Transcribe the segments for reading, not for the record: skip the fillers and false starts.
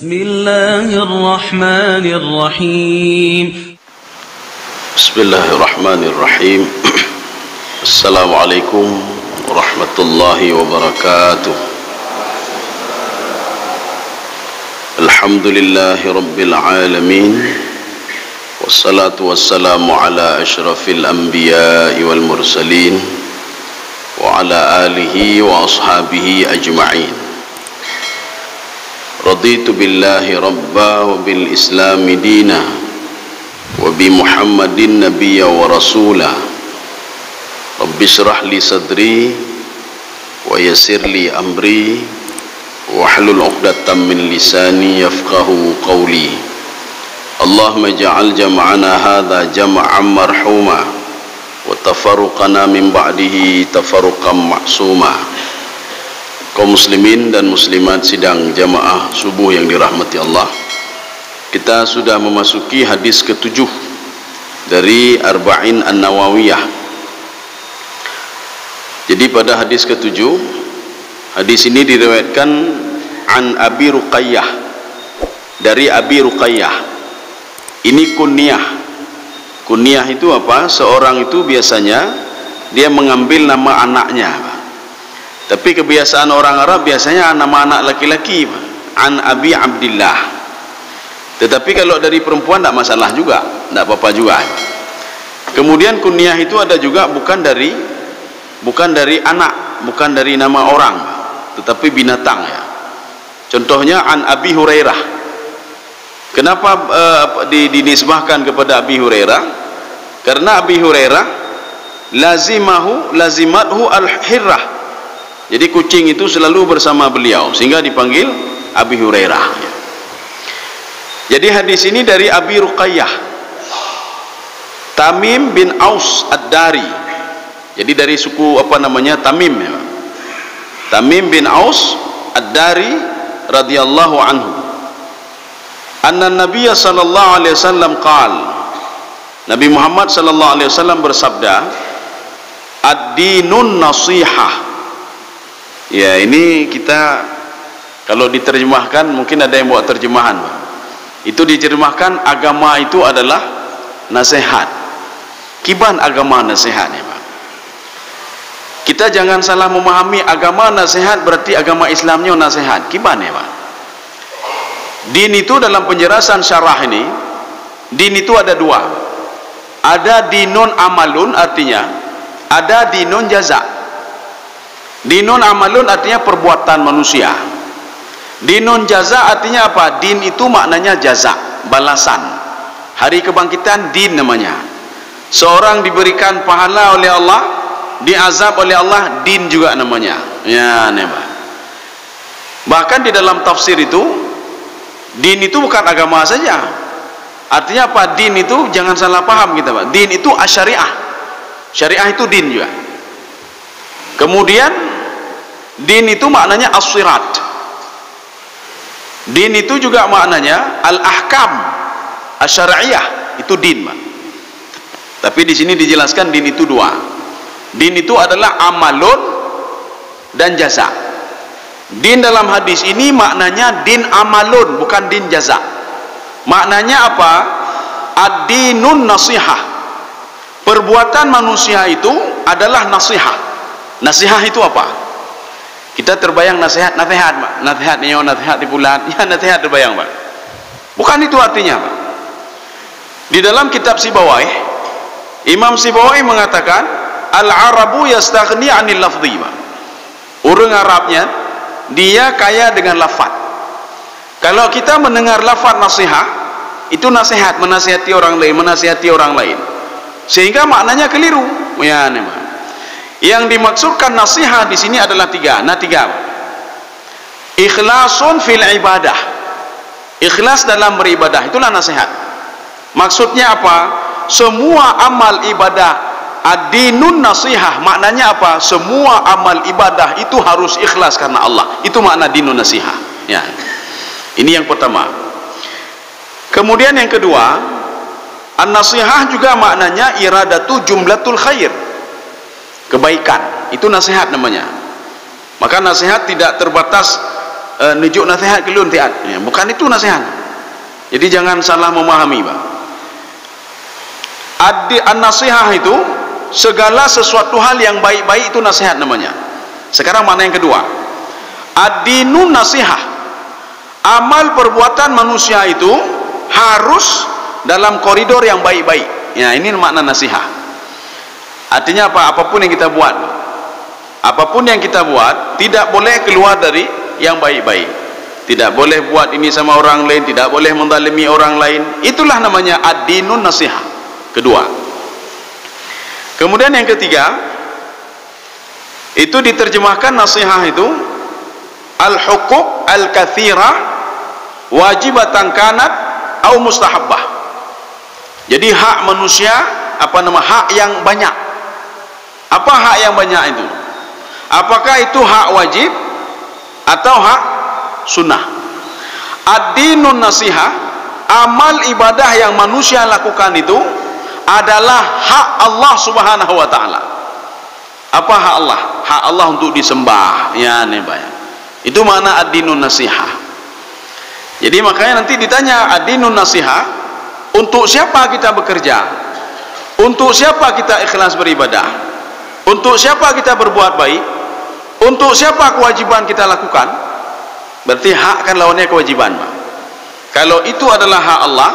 بسم الله الرحمن الرحيم بسم الله الرحمن الرحيم السلام عليكم ورحمة الله وبركاته الحمد لله رب العالمين والصلاة والسلام على أشرف الأنبياء والمرسلين وعلى آله وأصحابه أجمعين رضيت بالله ربا وبالإسلام دينا وبمحمد نبيا ورسولا رب اشرح لي صدري ويسر لي أمري واحلل عقدة من لساني يفقه قولي اللهم اجعل جمعنا هذا جمعا مرحوما وتفرقنا من بعده تفرقا معصوما. Kaum muslimin dan muslimat sidang jamaah subuh yang dirahmati Allah, kita sudah memasuki hadis ke-7 dari Arba'in An-Nawawiyah. Jadi pada hadis ke-7, hadis ini diriwayatkan an Abi Ruqayyah, dari Abi Ruqayyah. Ini kunyah. Kunyah itu apa? Seorang itu biasanya dia mengambil nama anaknya. Tapi kebiasaan orang Arab biasanya nama anak laki-laki, an Abi Abdillah. Tetapi kalau dari perempuan tidak masalah juga, tidak apa-apa juga. Kemudian kunyah itu ada juga bukan dari anak, bukan dari nama orang, tetapi binatang ya. Contohnya an Abi Hurairah. Kenapa dinisbahkan kepada Abi Hurairah? Karena Abi Hurairah lazimathu al-hirrah. Jadi kucing itu selalu bersama beliau sehingga dipanggil Abi Hurairah. Jadi hadis ini dari Abi Ruqayyah, Tamim bin Aus Ad-Dari. Jadi dari suku apa namanya, Tamim ya. Tamim bin Aus Ad-Dari radhiyallahu anhu. Anna Nabiy sallallahu alaihi wasallam qala, Nabi Muhammad sallallahu alaihi wasallam bersabda, ad-dinun nasihah. Ya, ini kita kalau diterjemahkan, mungkin ada yang buat terjemahan, itu diterjemahkan agama itu adalah nasihat. Kiban agama nasihat ya, Pak. Kita jangan salah memahami agama nasihat berarti agama Islamnya nasihat. Kiban ya, Pak. Din itu dalam penjelasan syarah ini, din itu ada dua. Ada dinun amalun, artinya ada dinun jaza. Dinun amalun artinya perbuatan manusia. Dinun jaza artinya apa? Din itu maknanya jaza, balasan. Hari kebangkitan din namanya. Seorang diberikan pahala oleh Allah, diazab oleh Allah, din juga namanya. Ya, Pak. Bahkan di dalam tafsir itu, din itu bukan agama saja. Artinya apa? Din itu jangan salah paham kita, Pak. Din itu asyariah. Syariah itu din juga. Kemudian din itu maknanya as-sirat. Din itu juga maknanya al-ahkam asy-syar'iyyah, itu din, Pak. Tapi di sini dijelaskan din itu dua. Din itu adalah amalun dan jaza. Din dalam hadis ini maknanya din amalun, bukan din jaza. Maknanya apa? Ad-dinun nasihah. Perbuatan manusia itu adalah nasihah. Nasihat itu apa? Kita terbayang nasihat, Pak. Nasihat di bulan, ya nasihat terbayang, Pak. Bukan itu artinya, Pak. Di dalam kitab Sibawai, Imam Sibawai mengatakan, al-Arabu yastaghni 'anil lafzi, Pak. Orang Arabnya dia kaya dengan lafaz. Kalau kita mendengar lafaz nasihat, itu nasihat, menasihati orang lain. Sehingga maknanya keliru. Ya, Pak. Yang dimaksudkan nasihat di sini adalah tiga. Ikhlasun fil ibadah. Ikhlas dalam beribadah, itulah nasihat. Maksudnya apa? Semua amal ibadah ad-dinun nasihah. Maknanya apa? Semua amal ibadah itu harus ikhlas karena Allah. Itu makna dinun nasihah. Ya. Ini yang pertama. Kemudian yang kedua, an-nasihah juga maknanya iradatu jumlatul khair. Kebaikan, itu nasihat namanya. Maka nasihat tidak terbatas nujuk nasihat kelun tiat. Ya, bukan itu nasihat. Jadi jangan salah memahami, Pak. An-nasihah itu segala sesuatu hal yang baik-baik itu nasihat namanya. Sekarang mana yang kedua? Ad-dinun nasihah. Amal perbuatan manusia itu harus dalam koridor yang baik-baik. Ya, ini makna nasihat. Artinya apa? Apapun yang kita buat, apapun yang kita buat tidak boleh keluar dari yang baik-baik. Tidak boleh buat ini sama orang lain, tidak boleh menzalimi orang lain. Itulah namanya ad-dinun nasihah. Kedua. Kemudian yang ketiga, itu diterjemahkan nasihat itu al-huquq al-kathirah wajibatan kanat atau mustahabbah. Jadi hak manusia, hak yang banyak. Apa hak yang banyak itu? Apakah itu hak wajib atau hak sunnah? Ad-dinun nasihah, amal ibadah yang manusia lakukan itu adalah hak Allah Subhanahu wa taala. Apa hak Allah? Hak Allah untuk disembah. Ya, nih bayang. Itu makna ad-dinun nasihah. Jadi makanya nanti ditanya ad-dinun nasihah, untuk siapa kita bekerja? Untuk siapa kita ikhlas beribadah? Untuk siapa kita berbuat baik? Untuk siapa kewajiban kita lakukan? Berarti hak kan lawannya kewajiban, Pak. Kalau itu adalah hak Allah,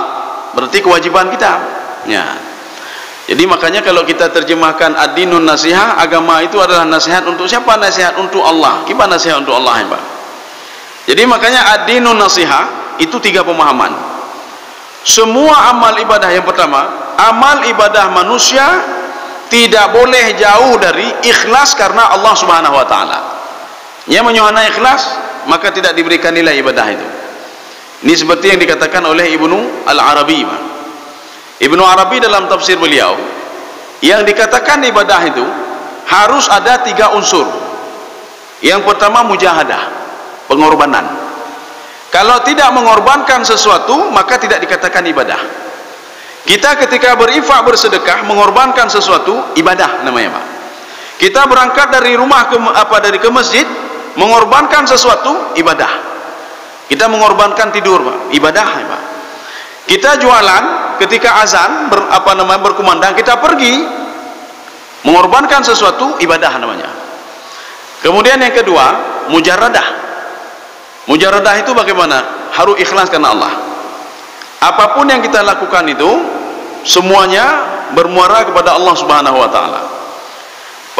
berarti kewajiban kita. Ya. Jadi makanya kalau kita terjemahkan ad-dinun nasihah, agama itu adalah nasihat untuk siapa? Nasihat untuk Allah. Gimana nasihat untuk Allah, ya, Pak? Jadi makanya ad-dinun nasihah itu 3 pemahaman. Semua amal ibadah, yang pertama, amal ibadah manusia tidak boleh jauh dari ikhlas karena Allah Subhanahu wa taala. Yang menyuhana ikhlas, maka tidak diberikan nilai ibadah itu. Ini seperti yang dikatakan oleh Ibnu Al-Arabi, Pak. Ibnu Arabi dalam tafsir beliau, yang dikatakan ibadah itu harus ada 3 unsur. Yang pertama mujahadah, pengorbanan. Kalau tidak mengorbankan sesuatu, maka tidak dikatakan ibadah. Kita ketika berinfak, bersedekah, mengorbankan sesuatu, ibadah namanya, Pak. Kita berangkat dari rumah ke masjid, mengorbankan sesuatu, ibadah. Kita mengorbankan tidur, Pak, ibadah, Pak. Kita jualan, ketika azan berkumandang, kita pergi mengorbankan sesuatu, ibadah namanya. Kemudian yang kedua, mujarradah. Mujarradah itu bagaimana? Harus ikhlas karena Allah. Apapun yang kita lakukan itu semuanya bermuara kepada Allah Subhanahu wa taala.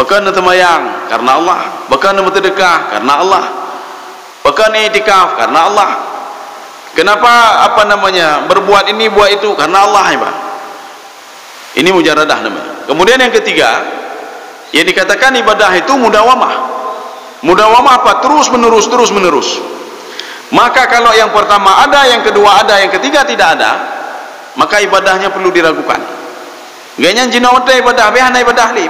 Bahkan temayang karena Allah, bahkan bersedekah karena Allah, bahkan itikaf karena Allah. Kenapa berbuat ini buat itu? Karena Allah, ya, Pak. Ini mujarradah namanya. Kemudian yang ketiga, yang dikatakan ibadah itu mudawamah. Mudawamah apa? Terus menerus. Maka kalau yang pertama ada, yang kedua ada, yang ketiga tidak ada, maka ibadahnya perlu diragukan. Gayanya jina wata ibadah, behana ibadah li.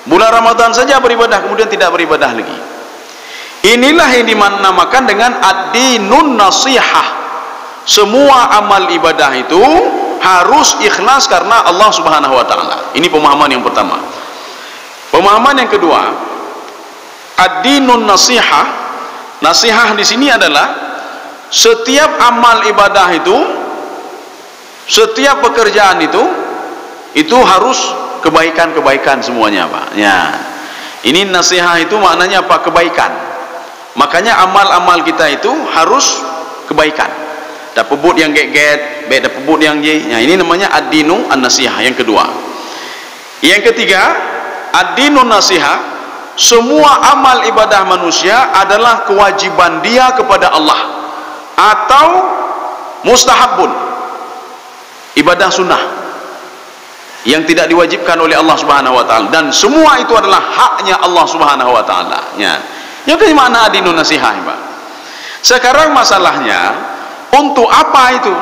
Bulan Ramadan saja beribadah, kemudian tidak beribadah lagi. Inilah yang dinamakan dengan ad-dinun nasihah. Semua amal ibadah itu harus ikhlas karena Allah Subhanahu wa taala. Ini pemahaman yang pertama. Pemahaman yang kedua, ad-dinun nasihah. Nasihah di sini adalah setiap amal ibadah itu, setiap pekerjaan itu harus kebaikan-kebaikan semuanya, Pak. Ya. Ini nasihat itu maknanya apa? Kebaikan. Makanya amal-amal kita itu harus kebaikan. Tak pebut yang get-get, tak pebut yang ye. Nah, ini namanya ad-dinu an-nasihah yang kedua. Yang ketiga, ad-dinun nasihah, semua amal ibadah manusia adalah kewajiban dia kepada Allah atau mustahabun, ibadah sunnah yang tidak diwajibkan oleh Allah Subhanahu wa taala, dan semua itu adalah haknya Allah Subhanahu wa taala. Ya. Yang mana ad-dinun nasihah, Pak? Sekarang masalahnya, untuk apa itu?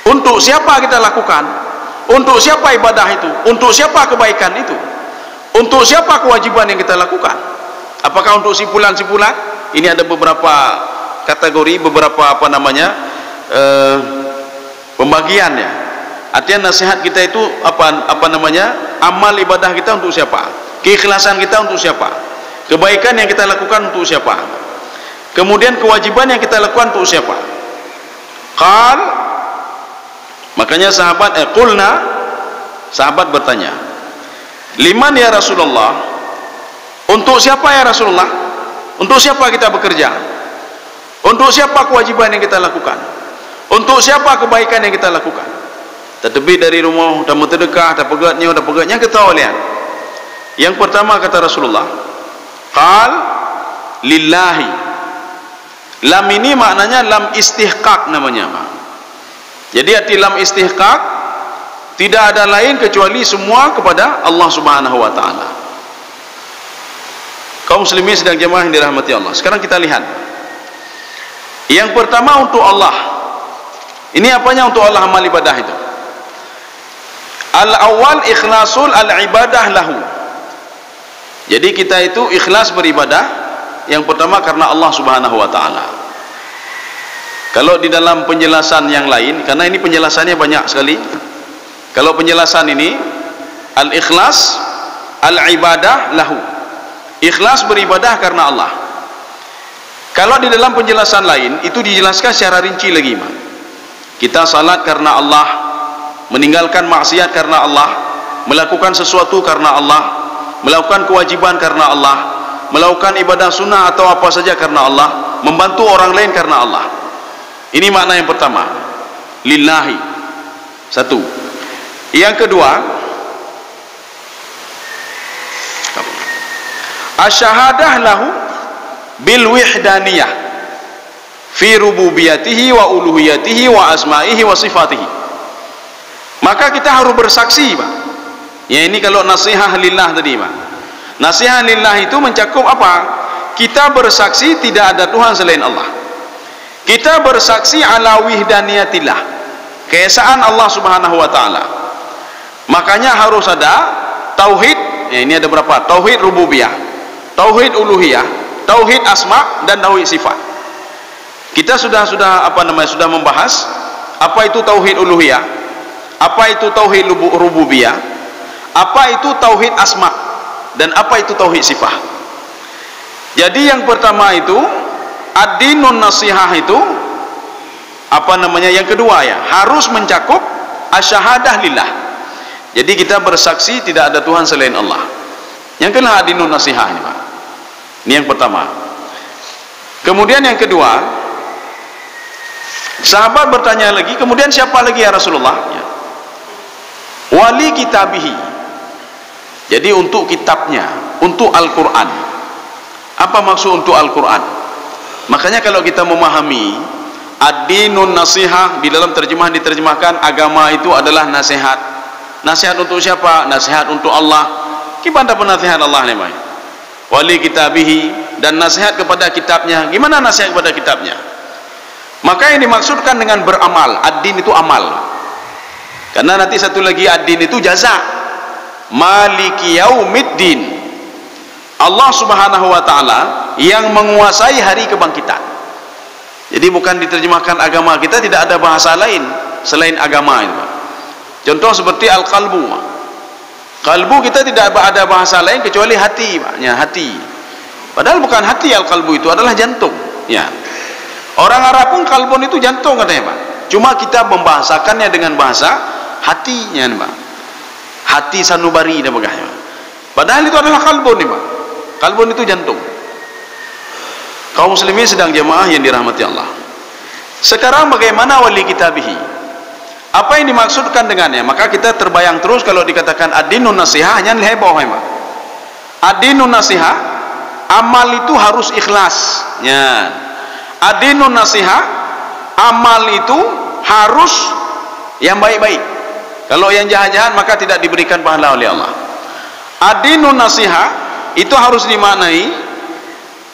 Untuk siapa kita lakukan? Untuk siapa ibadah itu? Untuk siapa kebaikan itu? Untuk siapa kewajiban yang kita lakukan? Apakah untuk simpulan-simpulan? Ini ada beberapa kategori, beberapa pembagiannya. Artinya nasihat kita itu amal ibadah kita untuk siapa? Keikhlasan kita untuk siapa? Kebaikan yang kita lakukan untuk siapa? Kemudian kewajiban yang kita lakukan untuk siapa? Qal, makanya sahabat bertanya, liman ya Rasulullah, untuk siapa ya Rasulullah? Untuk siapa kita bekerja? Untuk siapa kewajiban yang kita lakukan? Untuk siapa kebaikan yang kita lakukan? Terlebih dari rumah, dah mentedekah, dah pegatnya kita lihat. Yang pertama kata Rasulullah, qal lillahi. Lam ini maknanya lam istihqaq namanya. Jadi arti lam istihqaq, tidak ada lain kecuali semua kepada Allah Subhanahu wa taala. Kaum muslimin sedang jemaah yang dirahmati Allah. Sekarang kita lihat. Yang pertama untuk Allah. Ini apanya untuk Allah amal ibadah itu? Al-awwal ikhlasul al-ibadah lahu. Jadi kita itu ikhlas beribadah yang pertama karena Allah Subhanahu wa taala. Kalau di dalam penjelasan yang lain, karena ini penjelasannya banyak sekali. Kalau penjelasan ini al-ikhlas al-ibadah lahu. Ikhlas beribadah karena Allah. Kalau di dalam penjelasan lain itu dijelaskan secara rinci lagi, kita salat karena Allah, meninggalkan maksiat karena Allah, melakukan sesuatu karena Allah, melakukan kewajiban karena Allah, melakukan ibadah sunnah atau apa saja karena Allah, membantu orang lain karena Allah. Ini makna yang pertama, lillahi. Satu. Yang kedua, asyahadah lahu bil wihdaniyah fi rububiyatihi wa uluhiyatihi wa asma'ihi wa sifatihi. Maka kita harus bersaksi, Pak. Ya, ini kalau nasihat lillah tadi, Pak. Nasihat lillah itu mencakup apa? Kita bersaksi tidak ada Tuhan selain Allah. Kita bersaksi ala wihdaniyatillah, keesaan Allah Subhanahu wa taala. Makanya harus ada tauhid. Ya, ini ada berapa? Tauhid rububiyah, tauhid uluhiyah, tauhid asma dan tauhid sifat. Kita sudah membahas apa itu tauhid uluhiyah, apa itu tauhid rububiyah, apa itu tauhid asma, dan apa itu tauhid sifat. Jadi yang pertama itu ad-dinun nasihah itu yang kedua ya, harus mencakup asyahadah lillah. Jadi kita bersaksi tidak ada Tuhan selain Allah. Yang kedua ad-dinun nasihah ini, Pak. Ini yang pertama. Kemudian yang kedua, sahabat bertanya lagi, kemudian siapa lagi ya Rasulullah? Ya. Wali kitabihi. Jadi untuk kitabnya, untuk Al-Quran. Apa maksud untuk Al-Quran? Makanya kalau kita memahami ad-dinun nasihah, di dalam terjemahan diterjemahkan agama itu adalah nasihat. Nasihat untuk siapa? Nasihat untuk Allah. Gimana penasihat Allah nih, Pak? Wali kitabihi, dan nasihat kepada kitabnya. Gimana nasihat kepada kitabnya? Maka yang dimaksudkan dengan beramal, ad-din itu amal. Karena nanti satu lagi ad-din itu jaza. Maliki yaumiddin. Allah Subhanahu wa taala yang menguasai hari kebangkitan. Jadi bukan diterjemahkan agama, kita tidak ada bahasa lain selain agama itu. Contoh seperti al-qalbu. Kalbu kita tidak ada bahasa lain kecuali hati, maknya hati. Padahal bukan hati, al-qalbu itu adalah jantung. Ya. Orang Arab pun kalbun itu jantung katanya, Pak. Cuma kita membahasakannya dengan bahasa hatinya, Pak. Hati sanubari dan bagainya. Padahal itu adalah kalbun, Pak. Kalbun itu jantung. Kaum muslimin sedang jemaah yang dirahmati Allah. Sekarang bagaimana wali kitabihi? Apa yang dimaksudkan dengannya? Maka kita terbayang terus kalau dikatakan ad-dinun nasihah, hanya heboh, Pak. Ad-dinun nasihah, amal itu harus ikhlas. Ya. Ad-dinun nasihah, amal itu harus yang baik-baik. Kalau yang jahat-jahat maka tidak diberikan pahala oleh Allah. Ad-dinun nasihah itu harus dimaknai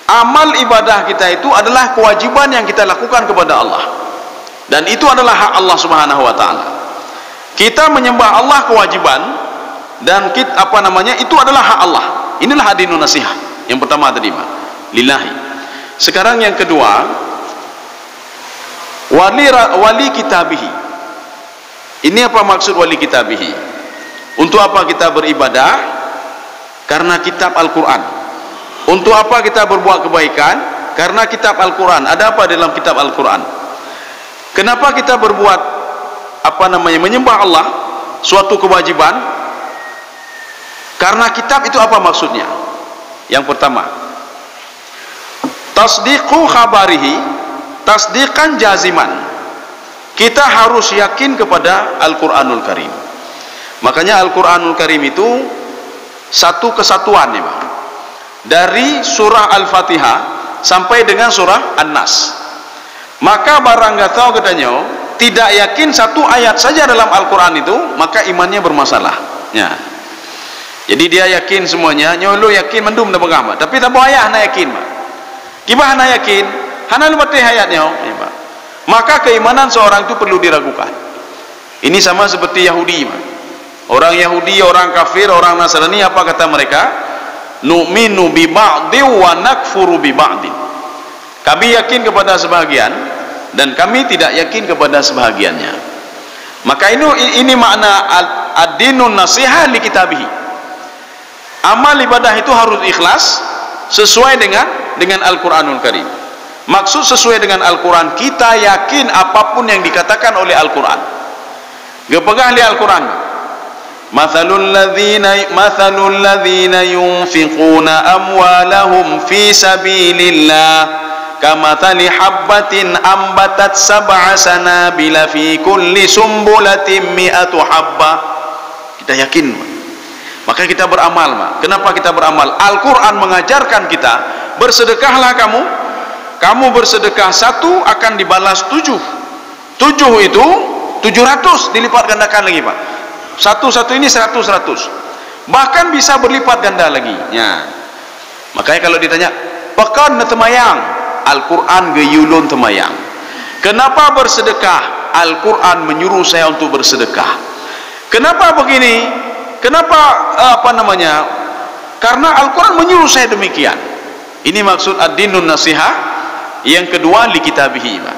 amal ibadah kita itu adalah kewajiban yang kita lakukan kepada Allah, dan itu adalah hak Allah Subhanahu wa taala. Kita menyembah Allah kewajiban, dan itu adalah hak Allah. Inilah ad-dinun nasihah. Yang pertama tadi, Pak, lillahi. Sekarang yang kedua, wali kitabihi. Ini apa maksud wali kitabihi? Untuk apa kita beribadah? Karena kitab Al-Quran. Untuk apa kita berbuat kebaikan? karena kitab Al-Quran. Ada apa dalam kitab Al-Quran? Kenapa kita berbuat menyembah Allah suatu kewajiban? Karena kitab itu apa maksudnya? Yang pertama, tasdiqu khabarihi, tasdiqan jaziman. Kita harus yakin kepada Al-Quranul Karim. Makanya Al-Quranul Karim itu satu kesatuan ya, Pak. Dari surah Al-Fatihah sampai dengan surah An-Nas. Maka barang nggak tahu katanya tidak yakin satu ayat saja dalam Al-Quran itu, maka imannya bermasalah ya. Jadi dia yakin semuanya, nyolo yakin mendum dah pegang, tapi tak boleh ayah nak yakin, Pak. Kibah nak yakin hana lu mati ayatnya ya, Pak. Maka keimanan seorang itu perlu diragukan. Ini sama seperti Yahudi, Pak. Orang Yahudi, orang kafir, orang Nasrani, apa kata mereka? Nu'minu bi ba'di wa nakfuru bi ba'di. Kami yakin kepada sebahagian dan kami tidak yakin kepada sebahagiannya. Maka ini makna ad-dinun nasihah li kitabihi. Amal ibadah itu harus ikhlas sesuai dengan Al-Quranul Karim. Maksud sesuai dengan Al-Quran, kita yakin apapun yang dikatakan oleh Al-Quran. Gepegah li Al-Quran. Mathalul ladzina yunfiquna amwalahum fi sabilillah kamathali habbatin ambatat sab'a sanabila fi kulli sumbulatin mi'atu habba. Kita yakin, maka kita beramal, Pak. Kenapa kita beramal? Al-Quran mengajarkan kita, bersedekahlah kamu bersedekah 1 akan dibalas 7 itu 700 dilipat gandakan lagi, Pak. Satu ini 100 bahkan bisa berlipat ganda lagi ya. Makanya kalau ditanya pekan temayang, Al-Quran geyulun temayang. Kenapa bersedekah? Al-Quran menyuruh saya untuk bersedekah. Kenapa begini? Kenapa karena Al-Quran menyuruh saya demikian. Ini maksud ad-dinun nasihah. Yang kedua li kitabihi, Pak.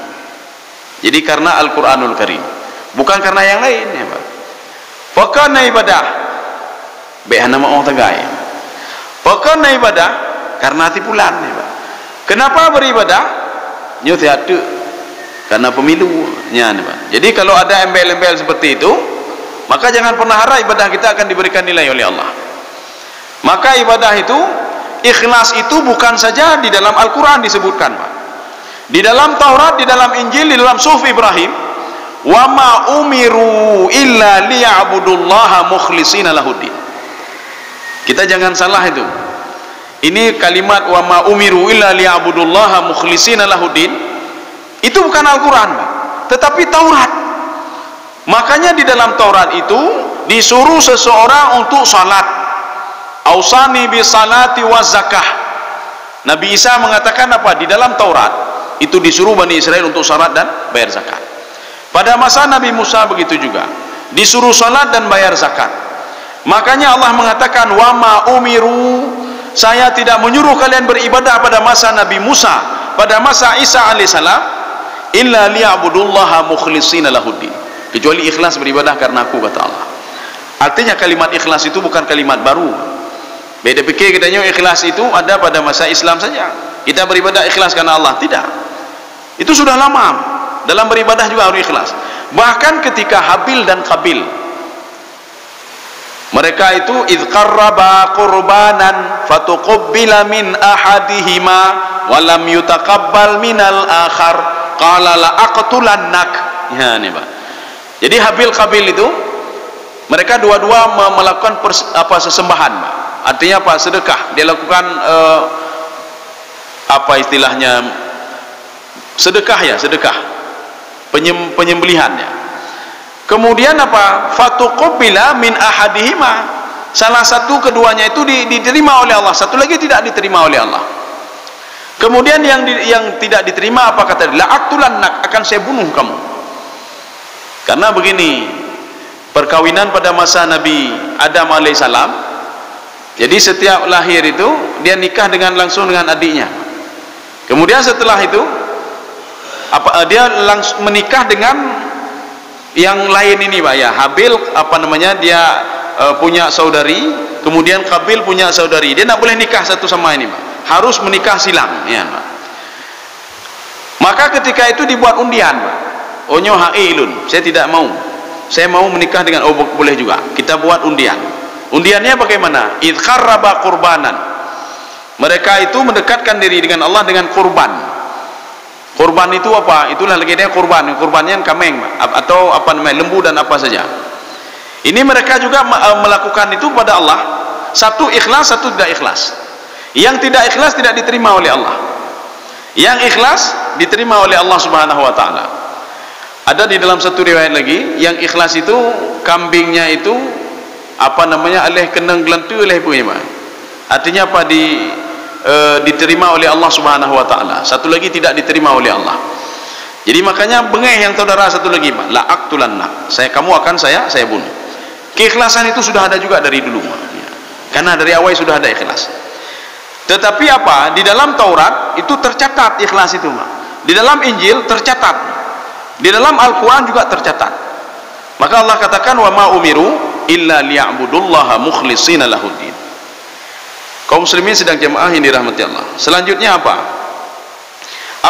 Jadi karena Al-Quranul Karim, bukan karena yang lain ya, Pak. Pokoknya ibadah behana mau tegai. Pokoknya ibadah karena tipulan ya, Pak. Kenapa beribadah? Nyuti atu karena pemilu nya, Pak. Jadi kalau ada embel-embel seperti itu, maka jangan pernah harap ibadah kita akan diberikan nilai oleh Allah. Maka ibadah itu, ikhlas itu bukan saja di dalam Al-Quran disebutkan, Pak. Di dalam Taurat, di dalam Injil, di dalam Suhuf Ibrahim, wa ma umiru illa liya'budullaha mukhlishina lahuddin. Kita jangan salah itu. Ini kalimat wa ma umiru illa liya'budullaha mukhlishina lahuddin itu bukan Al-Quran, Pak, tetapi Taurat. Makanya di dalam Taurat itu disuruh seseorang untuk salat. Ausani bi salati wa zakah. Nabi Isa mengatakan apa? Di dalam Taurat itu disuruh Bani Israel untuk salat dan bayar zakat. Pada masa Nabi Musa begitu juga, disuruh salat dan bayar zakat. Makanya Allah mengatakan wa ma umiru, saya tidak menyuruh kalian beribadah pada masa Nabi Musa, pada masa Isa alaihissalam, illa liya'budullaha mukhlishina lahuddin, kecuali ikhlas beribadah karena aku, kata Allah. Artinya kalimat ikhlas itu bukan kalimat baru. Beda pikir katanya ikhlas itu ada pada masa Islam saja, kita beribadah ikhlas karena Allah. Tidak, itu sudah lama. Dalam beribadah juga harus ikhlas. Bahkan ketika Habil dan Qabil, mereka itu idz qarraba qurbanan fatuqabbila min ahadihima wa lam yutaqabbal minal akhar qala la aqtulannak. Ya, ini, Pak. Jadi Habil Qabil itu mereka dua-dua melakukan sesembahan, Pak. Artinya apa? Sedekah. Dia lakukan istilahnya? Sedekah ya, sedekah. Penyembelihannya. Kemudian apa? Fatuqabbila min ahadihima. Salah satu keduanya itu diterima oleh Allah, satu lagi tidak diterima oleh Allah. Kemudian yang tidak diterima apa kata dia? La aqtulannak, akan saya bunuh kamu. Karena begini, perkawinan pada masa Nabi Adam alaihissalam, jadi setiap lahir itu dia nikah langsung dengan adiknya. Kemudian setelah itu dia langsung menikah dengan yang lain ini, Pak ya. Habil dia punya saudari, kemudian Qabil punya saudari. Dia tidak boleh nikah satu sama ini, Pak. Harus menikah silang ya, Pak. Maka ketika itu dibuat undian, Pak. Onyo hailun, saya tidak mau. Saya mau menikah dengan boleh juga. Kita buat undian. Undiannya bagaimana? Idkharraba qurbanan. Mereka itu mendekatkan diri dengan Allah dengan kurban. Kurban itu apa? Itulah legendanya kurban. Kurbannya kameng atau apa namanya, lembu dan apa saja. Ini mereka juga melakukan itu kepada Allah. Satu ikhlas, satu tidak ikhlas. Yang tidak ikhlas tidak diterima oleh Allah. Yang ikhlas diterima oleh Allah Subhanahu wa taala. Ada di dalam satu riwayat lagi, yang ikhlas itu kambingnya itu apa namanya, alih kenang gelantu oleh punya. Artinya apa? Diterima oleh Allah Subhanahu wa taala. Satu lagi tidak diterima oleh Allah. Jadi makanya bengeh yang saudara satu lagi, Pak. La aqtulanna. Kamu akan saya bunuh. Keikhlasan itu sudah ada juga dari dulu, Pak. Karena dari awal sudah ada ikhlas. Tetapi apa? Di dalam Taurat itu tercatat ikhlas itu, Pak. Di dalam Injil tercatat. Di dalam Al-Qur'an juga tercatat. Maka Allah katakan wa ma umiru illa liya'budullaha mukhlishina lahuddin. Kaum muslimin sedang jemaah yang dirahmati Allah. Selanjutnya apa?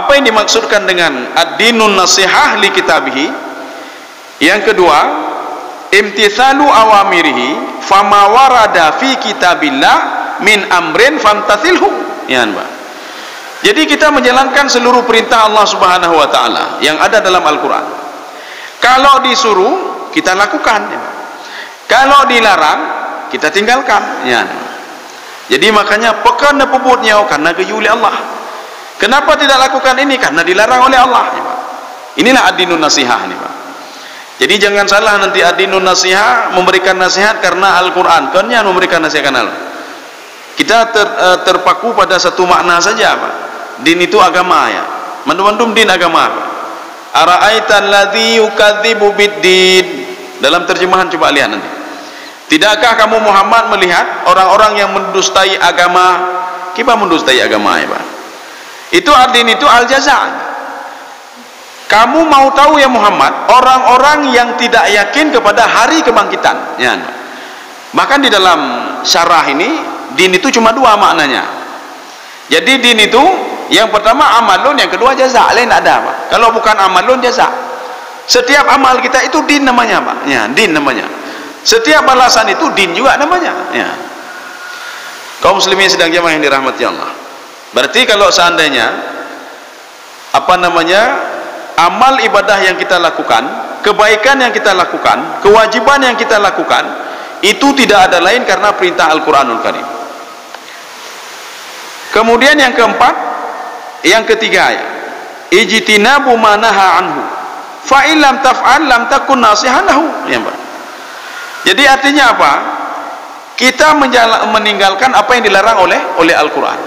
Apa yang dimaksudkan dengan ad-dinun nasihah li kitabihi? Yang kedua, imtithalu awamirihi fama warada fi kitabillah min amrin famtathilhu. Ya, Pak. Jadi kita menjalankan seluruh perintah Allah Subhanahu wa taala yang ada dalam Al-Qur'an. Kalau disuruh, kita lakukan. Ya. Kalau dilarang, kita tinggalkan. Ya. Jadi makanya pekan pebutnya karena keyu oleh Allah. Kenapa tidak lakukan ini? Karena dilarang oleh Allah. Ya, Pak. Inilah ad-dinun nasihah nih, Pak. Jadi jangan salah nanti ad-dinun nasihah memberikan nasihat karena Al-Qur'an. Karena memberikan nasihat karena Allah. Kita terpaku pada satu makna saja, Pak. Din itu agama, ya. Mandum-mandum din agama, Pak. Ara'aitan ladzi yukadzibu bid-din. Dalam terjemahan coba lihat nanti. Tidakkah kamu Muhammad melihat orang-orang yang mendustai agama? Kita mendustai agama, ya, Pak. Itu ad-din itu al-jaza'. Kamu mau tahu ya Muhammad, orang-orang yang tidak yakin kepada hari kebangkitan, ya. Bahkan di dalam syarah ini, din itu cuma dua maknanya. Jadi din itu yang pertama amalun, yang kedua jaza'. Lain ada, Pak. Kalau bukan amalun, jaza'. Setiap amal kita itu din namanya, Pak. Ya, din namanya. Setiap balasan itu din juga namanya, ya. Kaum muslimin sedang jamaah yang dirahmati Allah. Berarti kalau seandainya apa namanya, amal ibadah yang kita lakukan, kebaikan yang kita lakukan, kewajiban yang kita lakukan, itu tidak ada lain karena perintah Al-Qur'anul Karim. Kemudian yang keempat, yang ketiga, ya, ijtinabu ma naha anhu fa illam taf'al lam takun nasihan lahu. Ya, Pak. Jadi artinya apa? Kita meninggalkan apa yang dilarang oleh Al-Qur'an.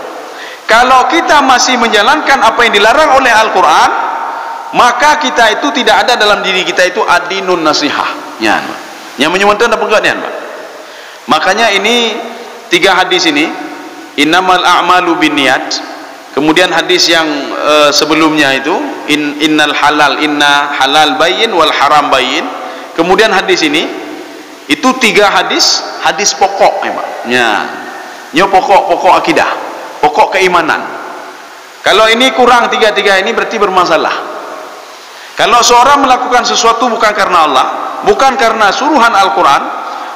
Kalau kita masih menjalankan apa yang dilarang oleh Al-Qur'an, maka kita itu tidak ada dalam diri kita itu ad-dinun nasihah. Ya, yang menyumbangkan apa enggak, ya, Pak? Makanya ini tiga hadis ini, innamal a'malu binniyat. Kemudian hadis yang sebelumnya itu inna halal bayyin wal haram bayyin. Kemudian hadis ini itu tiga hadis pokok, ya, Pak. Ya. Ini pokok akidah, pokok keimanan. Kalau ini kurang tiga-tiga ini berarti bermasalah. Kalau seorang melakukan sesuatu bukan karena Allah, bukan karena suruhan Al-Qur'an,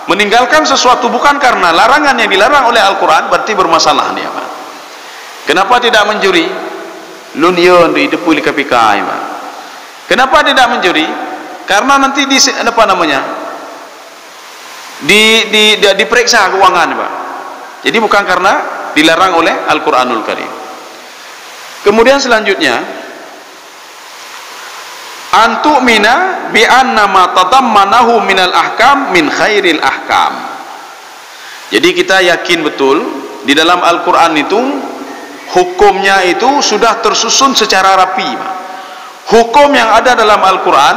meninggalkan sesuatu bukan karena larangan yang dilarang oleh Al-Qur'an, berarti bermasalah nih, Pak. Kenapa tidak mencuri? Lunyon di depu li KPK, ya, Pak. Kenapa tidak mencuri? Karena nanti apa namanya? Diperiksa keuangan, Pak. Jadi bukan karena dilarang oleh Al-Qur'anul Karim. Kemudian selanjutnya, antu'mina bi anna ma tadammanahu minal ahkam min khairil ahkam. Jadi kita yakin betul di dalam Al-Qur'an itu hukumnya itu sudah tersusun secara rapi, Pak. Hukum yang ada dalam Al-Qur'an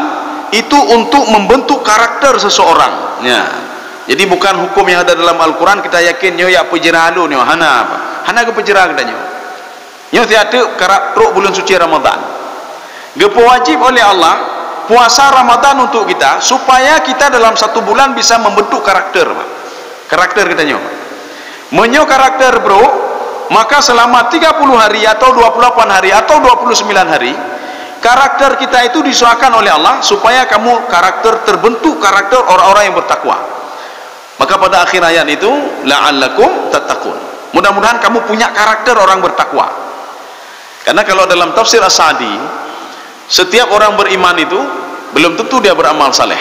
itu untuk membentuk karakter seseorang, ya. Jadi bukan hukum yang ada dalam Al-Quran kita yakin nyo ya pejeralu nyo hana apa? Hana ke pejera kita nyo tiada karakter bulan suci Ramadan. Gepo wajib oleh Allah puasa Ramadan untuk kita supaya kita dalam satu bulan bisa membentuk karakter, Pak. Karakter kita nyo. Menyo karakter, Bro, maka selama 30 hari atau 28 hari atau 29 hari karakter kita itu disuarakan oleh Allah supaya kamu karakter terbentuk karakter orang-orang yang bertakwa. Maka pada akhir ayat itu la'allakum tattaqun, mudah-mudahan kamu punya karakter orang bertakwa. Karena kalau dalam tafsir As-Sa'di, setiap orang beriman itu belum tentu dia beramal saleh.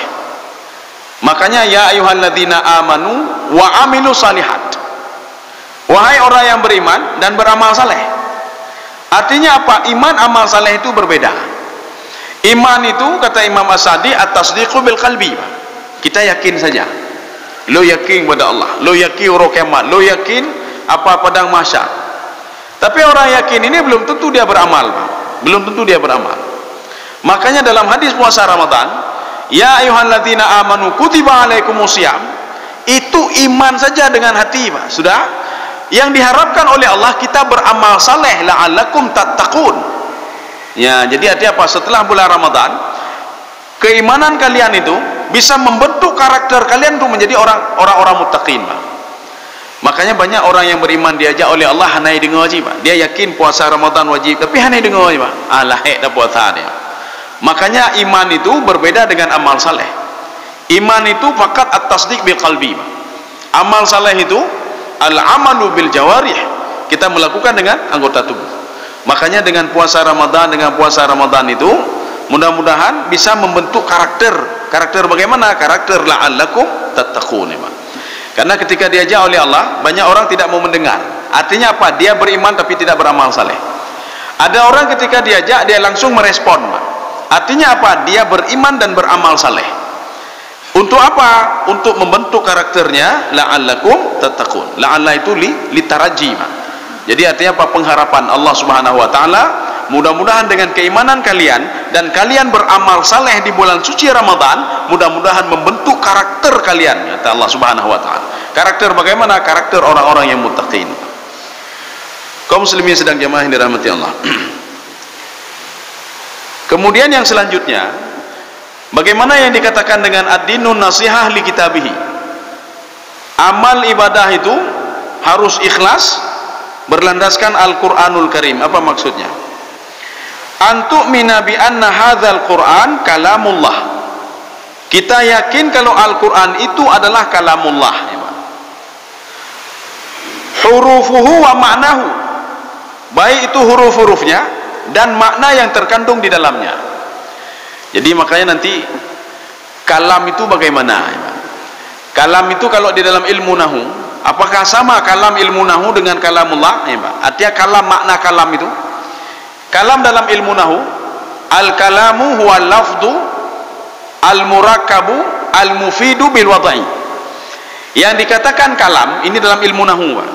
Makanya ya ayyuhalladzina amanu wa amilu salihat, wahai orang yang beriman dan beramal saleh. Artinya apa? Iman amal saleh itu berbeda. Iman itu kata Imam As-Sa'di at-tasdiqu bil qalbi, kita yakin saja, lo yakin pada Allah, lo yakin hari kiamat, lo yakin apa padang mahsyar. Tapi orang yakin ini belum tentu dia beramal, belum tentu dia beramal. Makanya dalam hadis puasa Ramadan, ya ayyuhalladzina amanu kutiba alaikumusiyam, itu iman saja dengan hati, Pak. Sudah. Yang diharapkan oleh Allah kita beramal saleh la'allakum tattaqun. Ya, jadi artinya apa? Setelah bulan Ramadan, keimanan kalian itu bisa membentuk karakter kalian untuk menjadi orang-orang muttaqin, Pak. Makanya banyak orang yang beriman diajak oleh Allah hanai dengar wajib, Pak. Dia yakin puasa Ramadan wajib, tapi hanai dengar wajib, Pak. Alah, dah puasa dia. Makanya iman itu berbeda dengan amal saleh. Iman itu fakat at-tasdiq bil qalbi, Pak. Amal saleh itu al-amalu bil jawarih, kita melakukan dengan anggota tubuh. Makanya dengan puasa Ramadan itu mudah-mudahan bisa membentuk karakter bagaimana? Karakter la'allakum tattaqun. Karena ketika diajak oleh Allah, banyak orang tidak mau mendengar. Artinya apa? Dia beriman tapi tidak beramal saleh. Ada orang ketika diajak dia langsung merespon, Pak. Artinya apa? Dia beriman dan beramal saleh. Untuk apa? Untuk membentuk karakternya la'allakum tattaqun. La'alla itu litaraji, Pak. Jadi artinya apa? Pengharapan Allah Subhanahu wa taala, mudah-mudahan dengan keimanan kalian dan kalian beramal saleh di bulan suci Ramadan, mudah-mudahan membentuk karakter kalian, kata Allah Subhanahu wa taala. Karakter bagaimana? Karakter orang-orang yang muttaqin. Kaum muslimin sedang jamaah yang dirahmati Allah. Kemudian yang selanjutnya, bagaimana yang dikatakan dengan ad-dinun nasihah li kitabihi? Amal ibadah itu harus ikhlas, berlandaskan Al-Qur'anul Karim. Apa maksudnya? Antu'mina bi anna hadzal Qur'an kalamullah. Kita yakin kalau Al-Qur'an itu adalah kalamullah. Hurufuhu wa ma'nahu, baik itu huruf-hurufnya dan makna yang terkandung di dalamnya. Jadi makanya nanti kalam itu bagaimana? Kalam itu kalau di dalam ilmu nahu, apakah sama kalam ilmu nahu dengan kalamullah? Artinya kalam, makna kalam itu, kalam dalam ilmu nahu, al-kalamu huwa lafdu al-murakkabu al-mufidu bil wadai. Yang dikatakan kalam ini dalam ilmu nahu, Pak.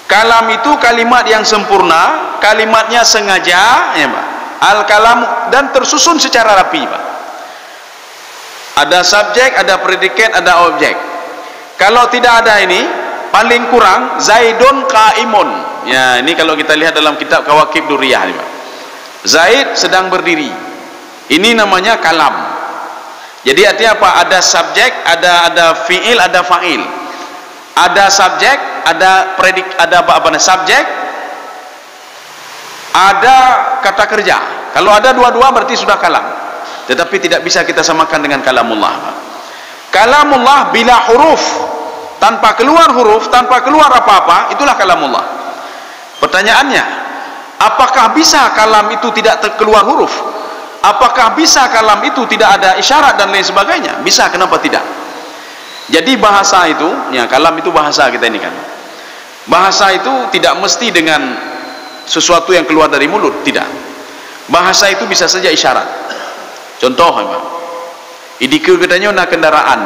Kalam itu kalimat yang sempurna, kalimatnya sengaja, ya, Pak. Al-kalam dan tersusun secara rapi, Pak. Ada subjek, ada predikat, ada objek. Kalau tidak ada ini, paling kurang Zaidun qaimun. Ya, ini kalau kita lihat dalam kitab Kawakib Durriyah, Pak. Zaid sedang berdiri. Ini namanya kalam. Jadi artinya apa? Ada subjek, ada fiil, ada fa'il. Ada subjek, ada predik, ada apa? Subjek, ada kata kerja. Kalau ada dua-dua berarti sudah kalam. Tetapi tidak bisa kita samakan dengan kalamullah, Pak. Kalamullah bila huruf, tanpa keluar huruf, tanpa keluar apa-apa, itulah kalamullah. Pertanyaannya, apakah bisa kalam itu tidak keluar huruf? Apakah bisa kalam itu tidak ada isyarat dan lain sebagainya? Bisa, kenapa tidak? Jadi bahasa itu, ya, kalam itu bahasa kita ini kan. Bahasa itu tidak mesti dengan sesuatu yang keluar dari mulut, tidak. Bahasa itu bisa saja isyarat. Contoh, Pak. Idikul katanya nak kendaraan,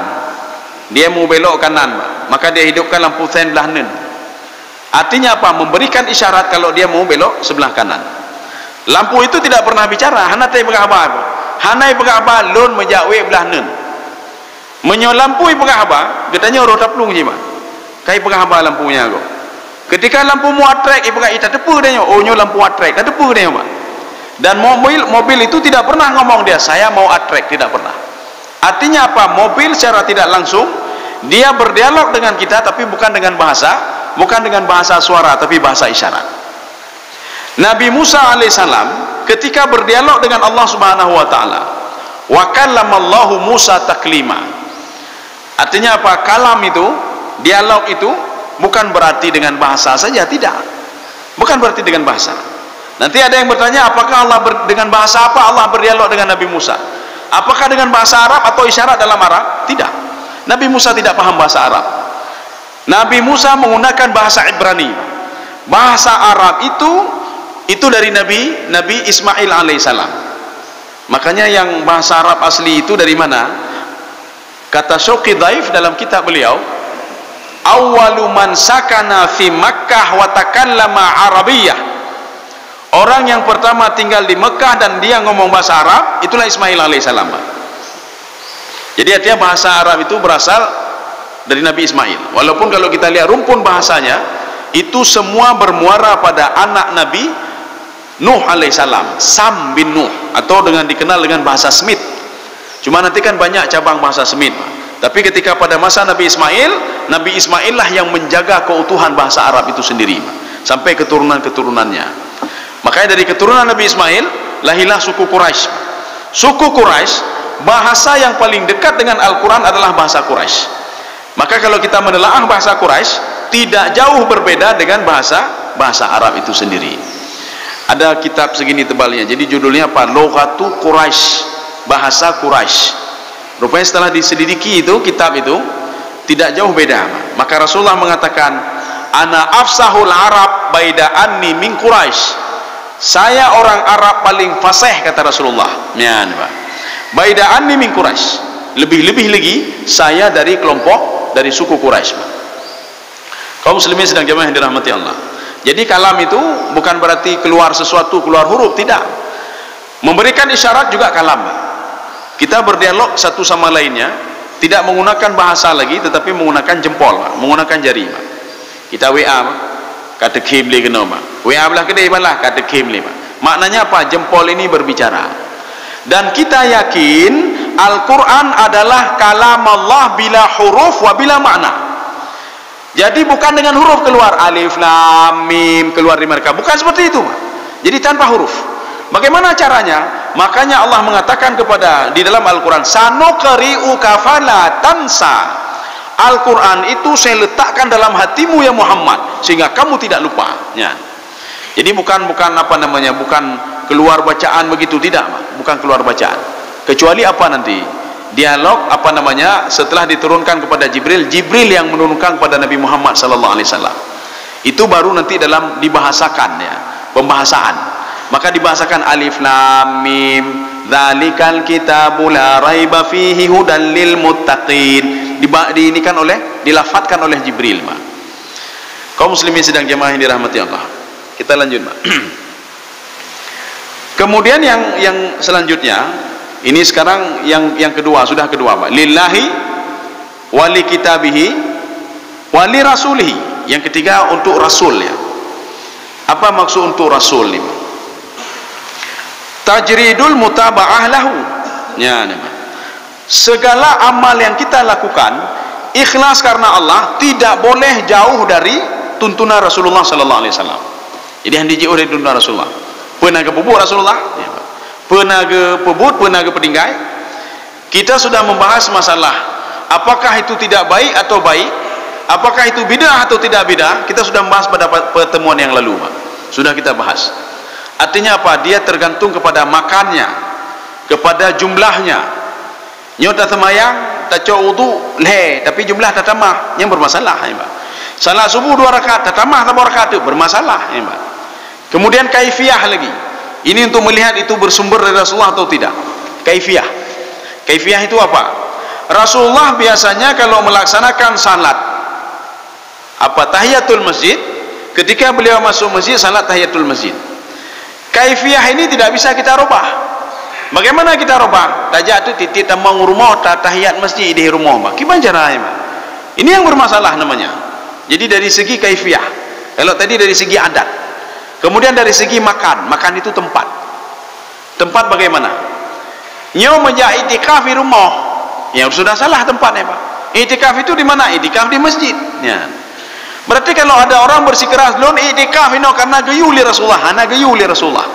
dia mau belok kanan, Pak. Maka dia hidupkan lampu sen belah kanan. Artinya apa? Memberikan isyarat kalau dia mau belok sebelah kanan. Lampu itu tidak pernah bicara, hanai berapa? Hanai berapa? Lon menjauh belah kanan. Menyolampui berapa? Katanya orang taplung je, Pak. Kai berapa lampunya kau? Ketika lampu mu atrek, ibu kata tepu dia, oh nyo lampu atrek, dah tepu dia, Pak. Dan mobil itu tidak pernah ngomong dia, saya mau atrek, tidak pernah. Artinya apa? Mobil secara tidak langsung dia berdialog dengan kita, tapi bukan dengan bahasa suara, tapi bahasa isyarat. Nabi Musa alaihissalam ketika berdialog dengan Allah Subhanahu wa taala. Wa kallamallahu Musa taklima. Artinya apa? Kalam itu, dialog itu bukan berarti dengan bahasa saja, tidak. Bukan berarti dengan bahasa. Nanti ada yang bertanya, apakah Allah dengan bahasa apa Allah berdialog dengan Nabi Musa? Apakah dengan bahasa Arab atau isyarat dalam Arab? Tidak. Nabi Musa tidak paham bahasa Arab. Nabi Musa menggunakan bahasa Ibrani. Bahasa Arab itu dari Nabi Ismail alaihissalam. Makanya yang bahasa Arab asli itu dari mana? Kata Syuqi Dhaif dalam kitab beliau, awwalu man sakana fi Makkah wa takallama Arabiyyah. Orang yang pertama tinggal di Mekah dan dia ngomong bahasa Arab, itulah Ismail alaihissalam. Jadi artinya bahasa Arab itu berasal dari Nabi Ismail. Walaupun kalau kita lihat rumpun bahasanya, itu semua bermuara pada anak Nabi Nuh alaihissalam, Sam bin Nuh, atau dikenal dengan bahasa Semit. Cuma nanti kan banyak cabang bahasa Semit. Tapi ketika pada masa Nabi Ismail lah yang menjaga keutuhan bahasa Arab itu sendiri sampai keturunan-keturunannya. Makanya dari keturunan Nabi Ismail lahirlah suku Quraisy. Suku Quraisy, bahasa yang paling dekat dengan Al-Quran adalah bahasa Quraisy. Maka kalau kita menelaah bahasa Quraisy, tidak jauh berbeda dengan bahasa Arab itu sendiri. Ada kitab segini tebalnya, jadi judulnya apa? Lughatu Quraisy, bahasa Quraisy. Rupanya setelah diselidiki itu kitab itu tidak jauh beda. Maka Rasulullah mengatakan, ana afsahul Arab baida anni min Quraisy. Saya orang Arab paling fasih, kata Rasulullah. Ya, baida anni min Quraisy. Lebih-lebih lagi saya dari suku Quraisy. Kaum muslimin sedang jamaah yang dirahmati Allah. Jadi kalam itu bukan berarti keluar sesuatu, keluar huruf, tidak. Memberikan isyarat juga kalam. Kita berdialog satu sama lainnya, tidak menggunakan bahasa lagi, tetapi menggunakan jempol, menggunakan jari. Kita WA, kata kibli kena, WA belah kedai balah, kata kibli. Maknanya apa? Jempol ini berbicara. Dan kita yakin Al-Quran adalah kalam Allah bila huruf wa bila makna. Jadi bukan dengan huruf keluar alif lam mim keluar di mereka, bukan seperti itu. Jadi tanpa huruf. Bagaimana caranya? Makanya Allah mengatakan di dalam Al-Quran, sanuqri'uka fala tansa. Al-Quran itu saya letakkan dalam hatimu ya Muhammad sehingga kamu tidak lupa. Ya. Jadi bukan keluar bacaan begitu, tidak, bukan keluar bacaan. Kecuali apa nanti? Dialog setelah diturunkan kepada Jibril yang menurunkan kepada Nabi Muhammad sallallahu alaihi wasallam. Itu baru nanti dalam dibahasakan, ya, pembahasan. Maka dibahasakan alif lam mim dzalikal kitabul la raiba fihi hudal lil muttaqin. Dilafatkan oleh Jibril, Pak. Kaum muslimin sedang jemaah yang dirahmati Allah. Kita lanjut, Pak. Kemudian yang selanjutnya, ini sekarang yang kedua, sudah kedua, Pak. Lillahi wali kitabihi wali rasulihi. Yang ketiga untuk rasul, ya. Apa maksud untuk rasul ini? Tajridul mutaba'ah lahu. Ya, segala amal yang kita lakukan ikhlas karena Allah, tidak boleh jauh dari tuntunan Rasulullah sallallahu alaihi wasallam. Jadi yang dijauh dari tuntunan Rasulullah. Pernah ke pupuk Rasulullah? Ya, pernah ke pebut, pernah ke peninggai. Kita sudah membahas masalah apakah itu tidak baik atau baik, apakah itu bidah atau tidak bidah. Kita sudah membahas pada pertemuan yang lalu, Pak. Sudah kita bahas. Artinya apa? Dia tergantung kepada makannya, kepada jumlahnya. Nyota semayang tak cok wudu leh, tapi jumlah tak tambah, yang bermasalah, ya, Pak. Salat subuh 2 rakaat tak tambah 2 rakaat itu bermasalah, ya, Pak. Kemudian kaifiyah lagi. Ini untuk melihat itu bersumber dari Rasulullah atau tidak. Kaifiyah. Kaifiyah itu apa? Rasulullah biasanya kalau melaksanakan salat tahiyatul masjid, ketika beliau masuk masjid salat tahiyatul masjid. Kaifiyah ini tidak bisa kita rubah. Bagaimana kita rubah? Tajak tu titik tambang rumah tahiyat masjid di rumah, Pak. Gimana caranya? Ini yang bermasalah namanya. Jadi dari segi kaifiyah. Kalau tadi dari segi adat. Kemudian dari segi makan itu tempat. Tempat bagaimana? Nyo menjadi itikaf di rumah, ya sudah salah tempatnya, Pak. Itikaf itu di mana? Itikaf di masjid. Ya. Berarti kalau ada orang bersikeras lon itikaf ini karena gayuli Rasulullah, ana gayuli Rasulullah.